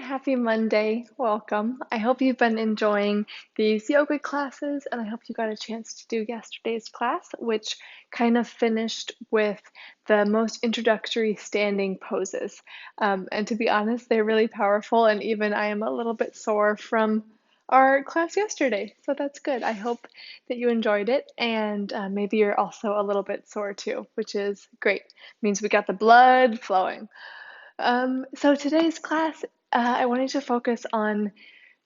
happy Monday. Welcome. I hope you've been enjoying these yoga classes, and I hope you got a chance to do yesterday's class, which kind of finished with the most introductory standing poses. And to be honest, they're really powerful, and even I am a little bit sore from our class yesterday, so that's good. I hope that you enjoyed it, and maybe you're also a little bit sore too, which is great. It means we got the blood flowing. So today's class, I wanted to focus on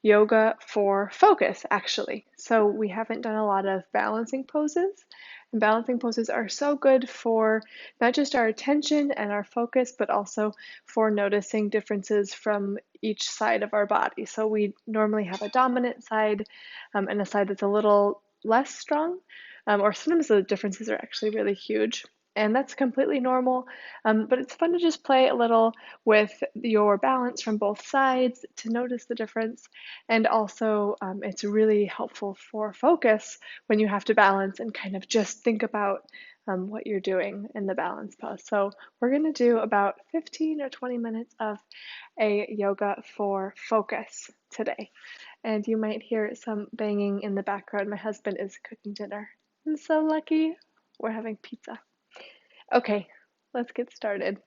yoga for focus, actually. So we haven't done a lot of balancing poses, and balancing poses are so good for not just our attention and our focus, but also for noticing differences from each side of our body. So we normally have a dominant side and a side that's a little less strong, or sometimes the differences are actually really huge. And that's completely normal, but it's fun to just play a little with your balance from both sides to notice the difference. And also, it's really helpful for focus when you have to balance and kind of just think about what you're doing in the balance pose. So, we're going to do about 15 or 20 minutes of a yoga for focus today. And you might hear some banging in the background. My husband is cooking dinner. I'm so lucky. We're having pizza. Okay, let's get started.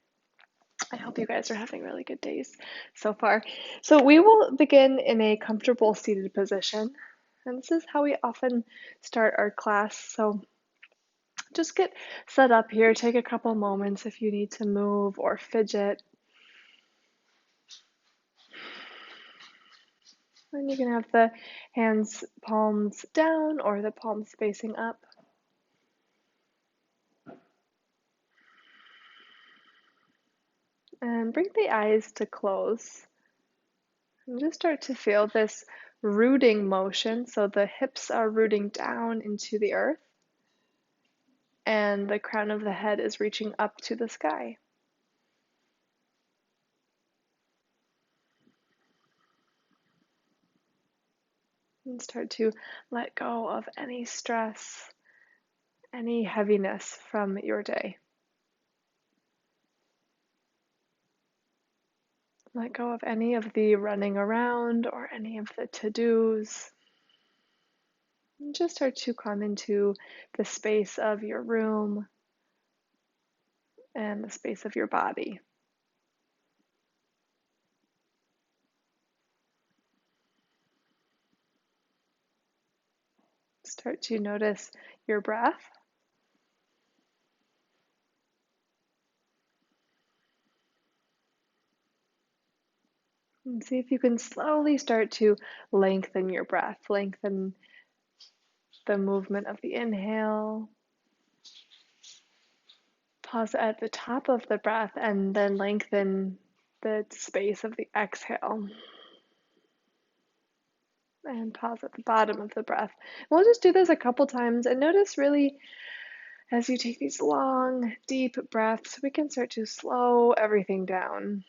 I hope you guys are having really good days so far. So we will begin in a comfortable seated position. And this is how we often start our class. So just get set up here. Take a couple moments if you need to move or fidget. And you can have the hands palms down or the palms facing up. And bring the eyes to close. And just start to feel this rooting motion. So the hips are rooting down into the earth, and the crown of the head is reaching up to the sky. And start to let go of any stress, any heaviness from your day. Let go of any of the running around or any of the to-dos. And just start to come into the space of your room and the space of your body. Start to notice your breath. And see if you can slowly start to lengthen your breath, lengthen the movement of the inhale. Pause at the top of the breath and then lengthen the space of the exhale. And pause at the bottom of the breath. We'll just do this a couple times and notice really as you take these long, deep breaths, we can start to slow everything down.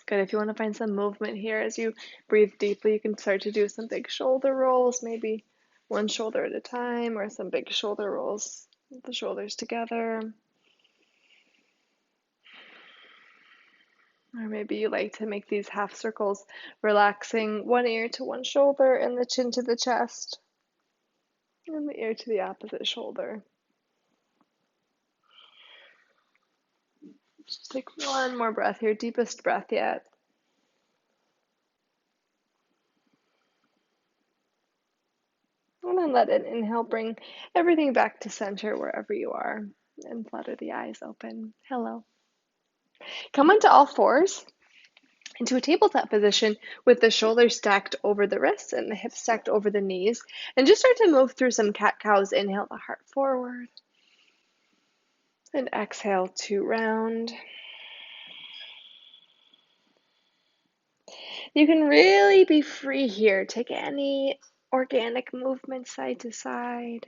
Good. If you want to find some movement here as you breathe deeply, you can start to do some big shoulder rolls, maybe one shoulder at a time, or some big shoulder rolls with the shoulders together. Or maybe you like to make these half circles, relaxing one ear to one shoulder and the chin to the chest, and the ear to the opposite shoulder. Just take one more breath here, deepest breath yet. And then let an inhale bring everything back to center wherever you are, and flutter the eyes open. Hello. Come onto all fours into a tabletop position with the shoulders stacked over the wrists and the hips stacked over the knees. And just start to move through some cat-cows. Inhale the heart forward. And exhale to round. You can really be free here. Take any organic movement side to side.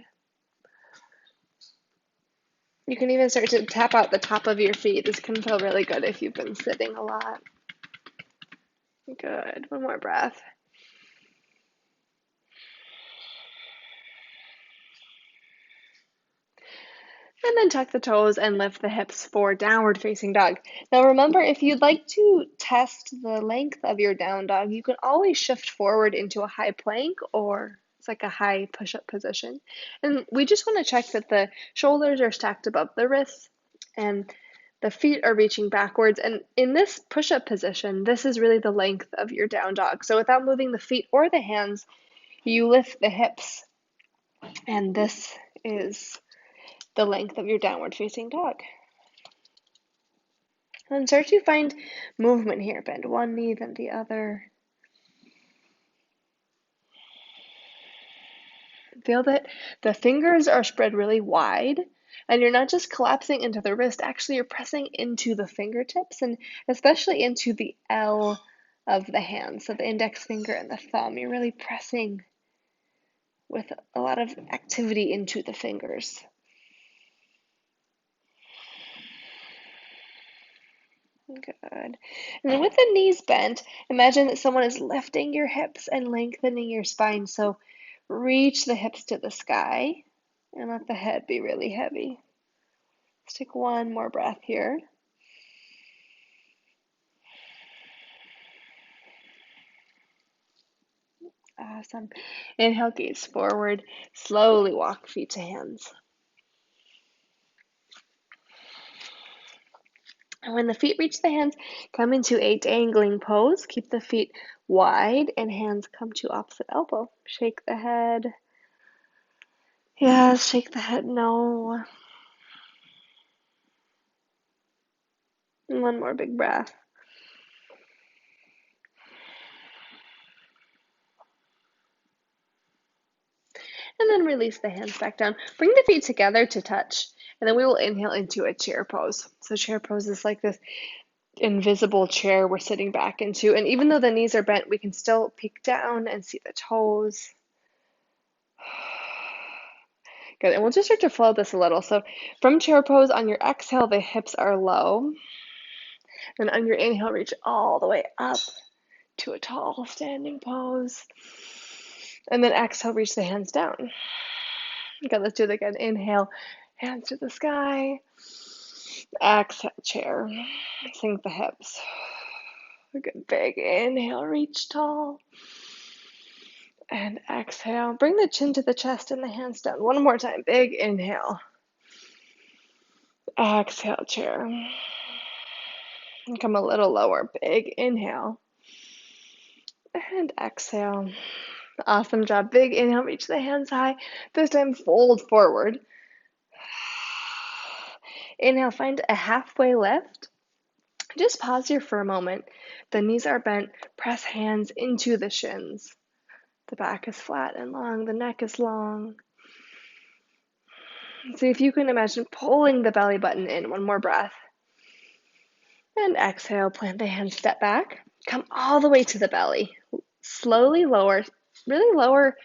You can even start to tap out the top of your feet. This can feel really good if you've been sitting a lot. Good. One more breath. And then tuck the toes and lift the hips for downward facing dog. Now remember, if you'd like to test the length of your down dog, you can always shift forward into a high plank, or it's like a high push-up position. And we just want to check that the shoulders are stacked above the wrists and the feet are reaching backwards. And in this push-up position, this is really the length of your down dog. So without moving the feet or the hands, you lift the hips, and this is the length of your downward facing dog. And start to find movement here. Bend one knee, then the other. Feel that the fingers are spread really wide, and you're not just collapsing into the wrist, actually you're pressing into the fingertips and especially into the L of the hand. So the index finger and the thumb, you're really pressing with a lot of activity into the fingers. Good. And then with the knees bent, imagine that someone is lifting your hips and lengthening your spine. So reach the hips to the sky and let the head be really heavy. Let's take one more breath here. Awesome. Inhale, gaze forward. Slowly walk feet to hands. And when the feet reach the hands, come into a dangling pose. Keep the feet wide and hands come to opposite elbow. Shake the head. Yes, shake the head. No. And one more big breath. And then release the hands back down. Bring the feet together to touch. And then we will inhale into a chair pose. So chair pose is like this invisible chair we're sitting back into. And even though the knees are bent, we can still peek down and see the toes. Good. And we'll just start to flow this a little. So from chair pose, on your exhale, the hips are low. And on your inhale, reach all the way up to a tall standing pose. And then exhale, reach the hands down. Okay, let's do it again. Inhale, hands to the sky. Exhale, chair. Sink the hips. Good, big inhale, reach tall. And exhale, bring the chin to the chest and the hands down. One more time, big inhale. Exhale, chair. And come a little lower, big inhale. And exhale. Awesome job. Big inhale, reach the hands high. This time, fold forward. Inhale, find a halfway lift. Just pause here for a moment. The knees are bent. Press hands into the shins. The back is flat and long. The neck is long. See if you can imagine pulling the belly button in. One more breath. And exhale, plant the hands, step back. Come all the way to the belly. Slowly lower, really lower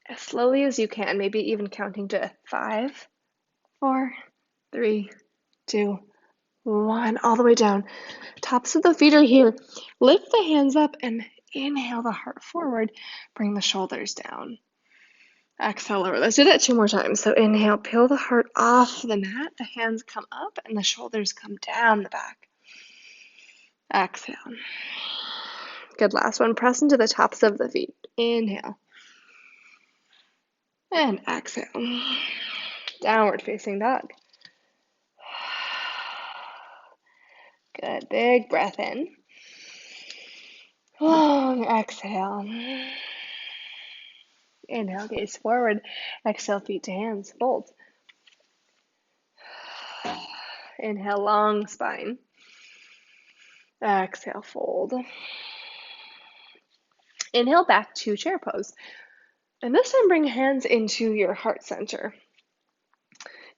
as slowly as you can, maybe even counting to 5, 4, 3, 2, 1, all the way down. Tops of the feet are here. Lift the hands up and inhale the heart forward. Bring the shoulders down. Exhale over. Let's do that 2 more times. So inhale, peel the heart off the mat. The hands come up and the shoulders come down the back. Exhale. Good, last one. Press into the tops of the feet. Inhale. And exhale. Downward facing dog. Good, big breath in. Long exhale. Inhale, gaze forward. Exhale, feet to hands, fold. Inhale, long spine. Exhale, fold. Inhale back to chair pose. And this time bring hands into your heart center.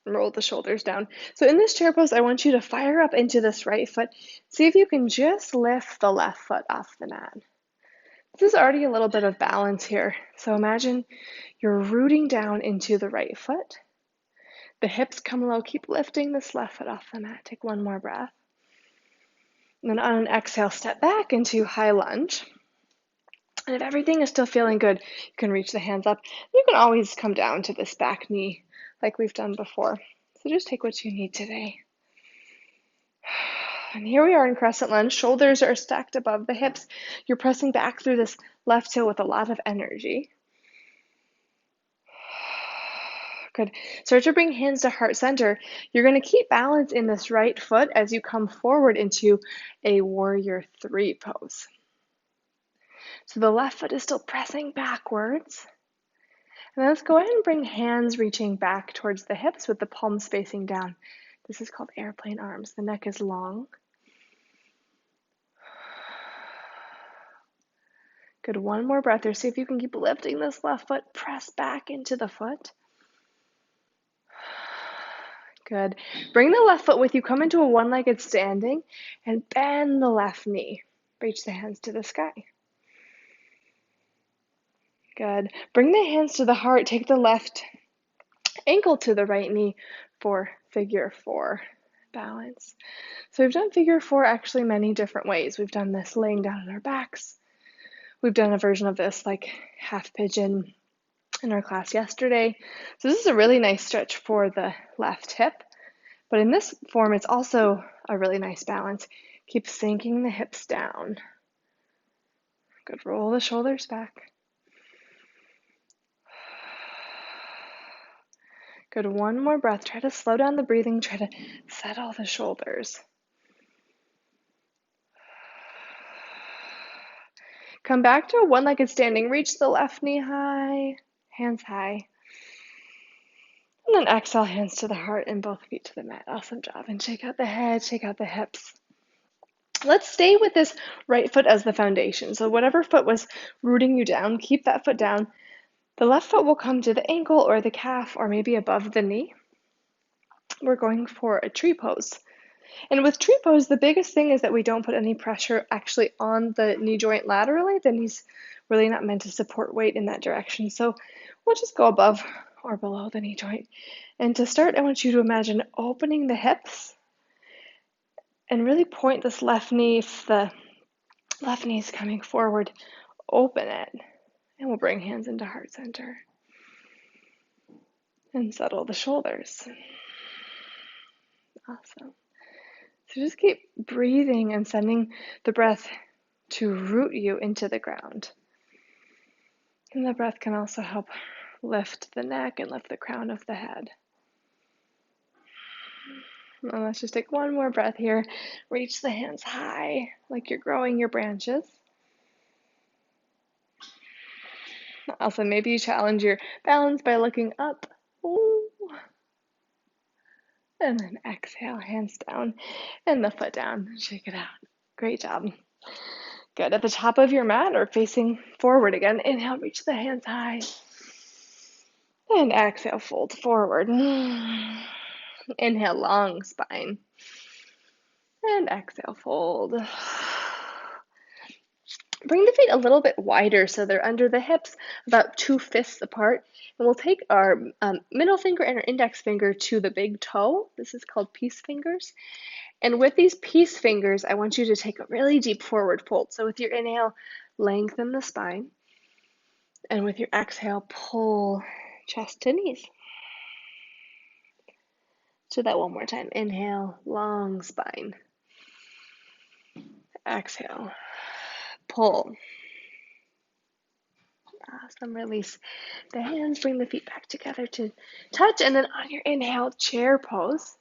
And roll the shoulders down. So in this chair pose, I want you to fire up into this right foot. See if you can just lift the left foot off the mat. This is already a little bit of balance here. So imagine you're rooting down into the right foot. The hips come low. Keep lifting this left foot off the mat. Take one more breath. And then on an exhale, step back into high lunge. And if everything is still feeling good, you can reach the hands up. You can always come down to this back knee like we've done before. So just take what you need today. And here we are in crescent lunge. Shoulders are stacked above the hips. You're pressing back through this left heel with a lot of energy. Good. Start to bring hands to heart center. You're going to keep balance in this right foot as you come forward into a warrior three pose. So the left foot is still pressing backwards. And then let's go ahead and bring hands reaching back towards the hips with the palms facing down. This is called airplane arms. The neck is long. Good. One more breath here. See if you can keep lifting this left foot. Press back into the foot. Good. Bring the left foot with you. Come into a one-legged standing and bend the left knee. Reach the hands to the sky. Good. Bring the hands to the heart. Take the left ankle to the right knee for figure four balance. So we've done figure four actually many different ways. We've done this laying down on our backs. We've done a version of this like half pigeon in our class yesterday. So this is a really nice stretch for the left hip. But in this form, it's also a really nice balance. Keep sinking the hips down. Good. Roll the shoulders back. Good. One more breath. Try to slow down the breathing. Try to settle the shoulders. Come back to a one-legged standing. Reach the left knee high, hands high. And then exhale, hands to the heart and both feet to the mat. Awesome job. And shake out the head, shake out the hips. Let's stay with this right foot as the foundation. So whatever foot was rooting you down, keep that foot down. The left foot will come to the ankle or the calf or maybe above the knee. We're going for a tree pose. And with tree pose, the biggest thing is that we don't put any pressure actually on the knee joint laterally. The knee's really not meant to support weight in that direction. So we'll just go above or below the knee joint. And to start, I want you to imagine opening the hips and really point this left knee. If the left knee is coming forward, open it. And we'll bring hands into heart center. And settle the shoulders. Awesome. So just keep breathing and sending the breath to root you into the ground. And the breath can also help lift the neck and lift the crown of the head. And let's just take one more breath here. Reach the hands high, like you're growing your branches. Also, maybe you challenge your balance by looking up. Ooh. And then exhale, hands down, and the foot down. Shake it out. Great job. Good. At the top of your mat or facing forward again, inhale, reach the hands high. And exhale, fold forward. Inhale, long spine. And exhale, fold. Bring the feet a little bit wider so they're under the hips, about 2/5 apart. And we'll take our middle finger and our index finger to the big toe. This is called peace fingers. And with these peace fingers, I want you to take a really deep forward fold. So with your inhale, lengthen the spine. And with your exhale, pull chest to knees. Do that one more time. Inhale, long spine. Exhale, pull. Awesome. Release the hands. Bring the feet back together to touch. And then on your inhale, chair pose.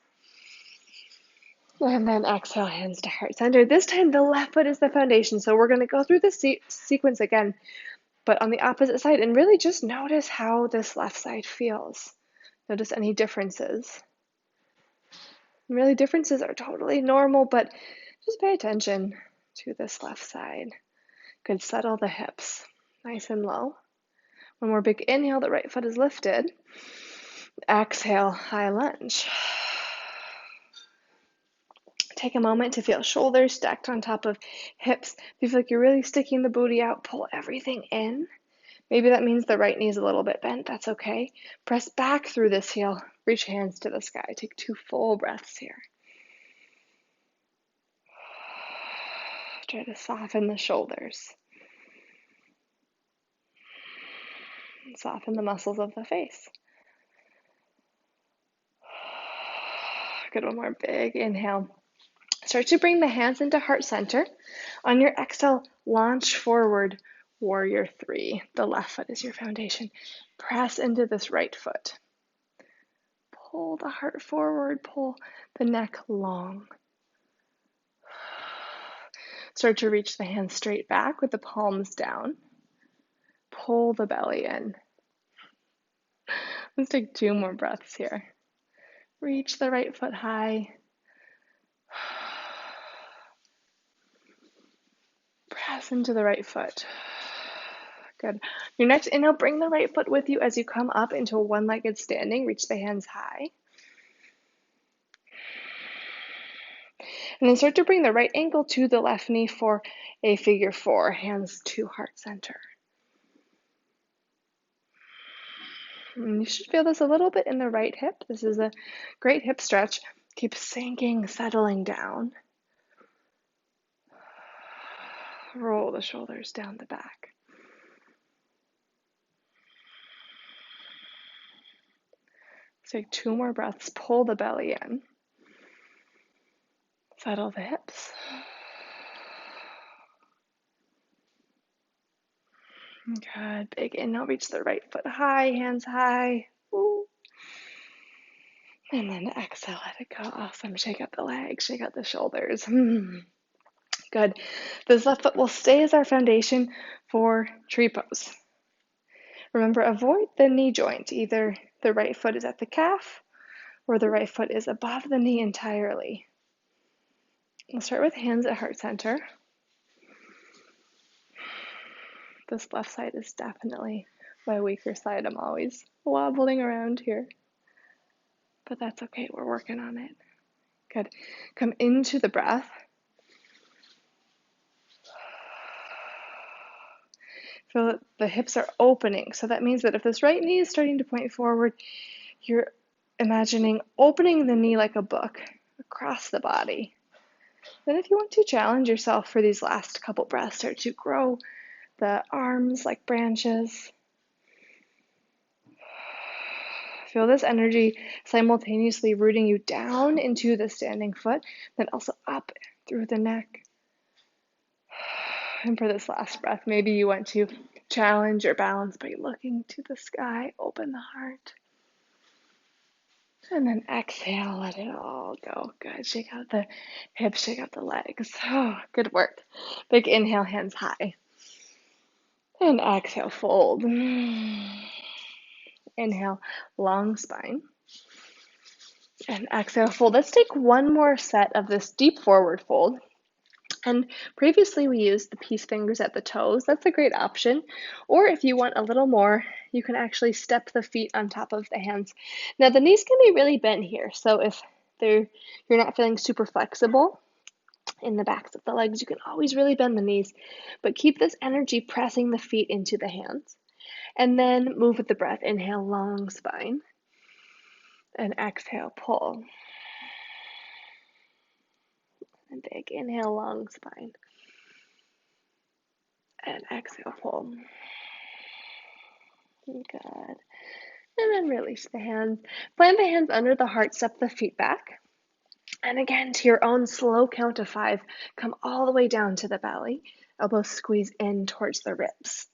And then exhale, hands to heart center. This time, the left foot is the foundation. So we're going to go through the sequence again, but on the opposite side. And really just notice how this left side feels. Notice any differences. And really, differences are totally normal, but just pay attention to this left side. Good. Settle the hips. Nice and low. One more big inhale, the right foot is lifted. Exhale, high lunge. Take a moment to feel shoulders stacked on top of hips. If you feel like you're really sticking the booty out, pull everything in. Maybe that means the right knee is a little bit bent. That's okay. Press back through this heel. Reach hands to the sky. Take 2 full breaths here. Try to soften the shoulders. Soften the muscles of the face. Good, one more big inhale. Start to bring the hands into heart center. On your exhale, launch forward, warrior three. The left foot is your foundation. Press into this right foot. Pull the heart forward, pull the neck long. Start to reach the hands straight back with the palms down. Pull the belly in. Let's take 2 more breaths here. Reach the right foot high. Press into the right foot. Good. Your next inhale, bring the right foot with you as you come up into a one-legged standing. Reach the hands high. And then start to bring the right ankle to the left knee for a figure four, hands to heart center. And you should feel this a little bit in the right hip. This is a great hip stretch. Keep sinking, settling down. Roll the shoulders down the back. Take 2 more breaths. Pull the belly in. Settle the hips. Good. Big inhale. Reach the right foot high, hands high. Ooh. And then exhale, let it go. Awesome. Shake out the legs, shake out the shoulders. Good. This left foot will stay as our foundation for tree pose. Remember, avoid the knee joint. Either the right foot is at the calf or the right foot is above the knee entirely. We'll start with hands at heart center. This left side is definitely my weaker side. I'm always wobbling around here. But that's okay, we're working on it. Good. Come into the breath. Feel that the hips are opening. So that means that if this right knee is starting to point forward, you're imagining opening the knee like a book across the body. Then if you want to challenge yourself for these last couple breaths, start to grow the arms like branches. Feel this energy simultaneously rooting you down into the standing foot, then also up through the neck. And for this last breath, maybe you want to challenge your balance by looking to the sky, open the heart. And then exhale, let it all go. Good. Shake out the hips, shake out the legs. Oh, good work. Big inhale, hands high. And exhale, fold. Inhale, long spine. And exhale, fold. Let's take one more set of this deep forward fold. And previously we used the peace fingers at the toes. That's a great option. Or if you want a little more, you can actually step the feet on top of the hands. Now the knees can be really bent here. So if you're not feeling super flexible in the backs of the legs, you can always really bend the knees. But keep this energy pressing the feet into the hands. And then move with the breath. Inhale, long spine. And exhale, pull. And big inhale, long spine. And exhale, pull. Good. And then release the hands. Plant the hands under the heart, step the feet back. And again, to your own slow count of 5, come all the way down to the belly. Elbows squeeze in towards the ribs.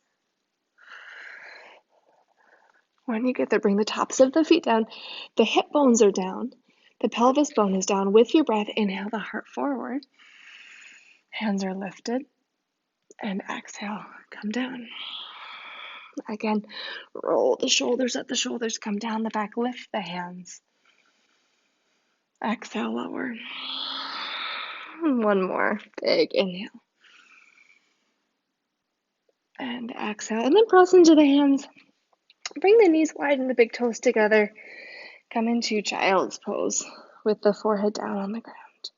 When you get there, bring the tops of the feet down. The hip bones are down. The pelvis bone is down. With your breath, inhale the heart forward. Hands are lifted. And exhale, come down. Again, roll the shoulders, let the shoulders come down the back. Lift the hands. Exhale, lower. One more. Big inhale. And exhale. And then press into the hands. Bring the knees wide and the big toes together. Come into child's pose with the forehead down on the ground.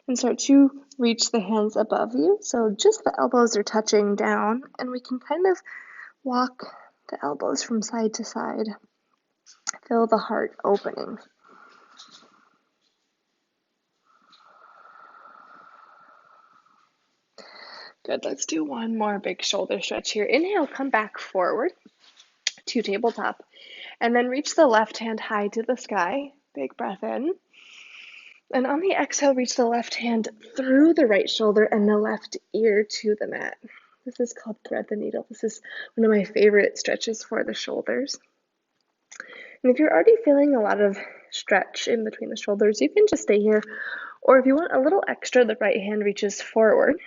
And start to reach the hands above you. So just the elbows are touching down. And we can kind of walk the elbows from side to side. Feel the heart opening. Good, let's do one more big shoulder stretch here. Inhale, come back forward. to tabletop. And then reach the left hand high to the sky. Big breath in. And on the exhale, reach the left hand through the right shoulder and the left ear to the mat. This is called thread the needle. This is one of my favorite stretches for the shoulders. And if you're already feeling a lot of stretch in between the shoulders, you can just stay here. Or if you want a little extra, the right hand reaches forward.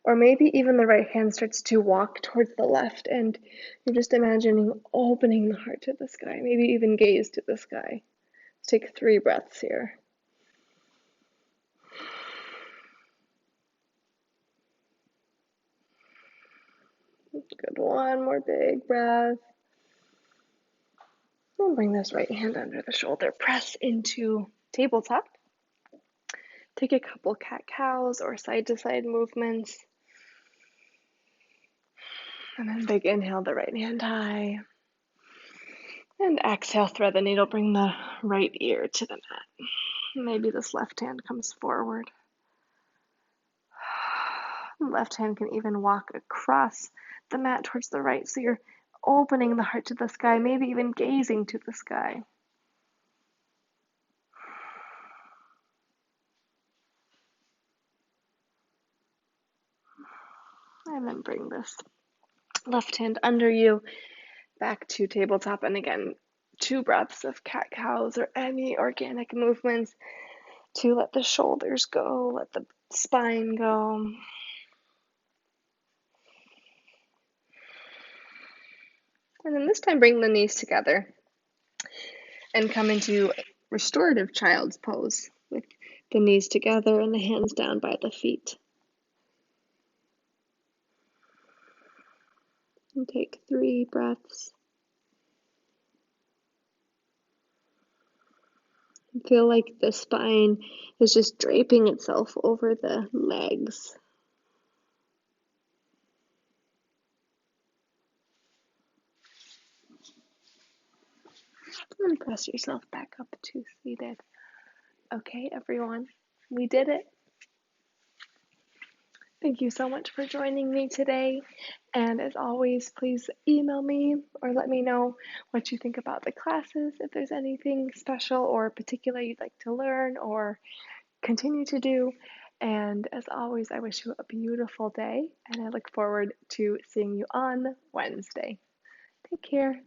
Or maybe even the right hand starts to walk towards the left and you're just imagining opening the heart to the sky, maybe even gaze to the sky. Let's take 3 breaths here. Good, one more big breath. And bring this right hand under the shoulder. Press into tabletop. Take a couple cat-cows or side-to-side movements. And then big inhale, the right hand high. And exhale, thread the needle, bring the right ear to the mat. Maybe this left hand comes forward. The left hand can even walk across the mat towards the right, so you're opening the heart to the sky, maybe even gazing to the sky. And then bring this left hand under you back to tabletop. And again, 2 breaths of cat-cows or any organic movements to let the shoulders go, let the spine go. And then this time bring the knees together and come into restorative child's pose with the knees together and the hands down by the feet. And take 3 breaths. Feel like the spine is just draping itself over the legs. And press yourself back up to seated. Okay, everyone, we did it. Thank you so much for joining me today. And as always, please email me or let me know what you think about the classes, if there's anything special or particular you'd like to learn or continue to do. And as always, I wish you a beautiful day, and I look forward to seeing you on Wednesday. Take care.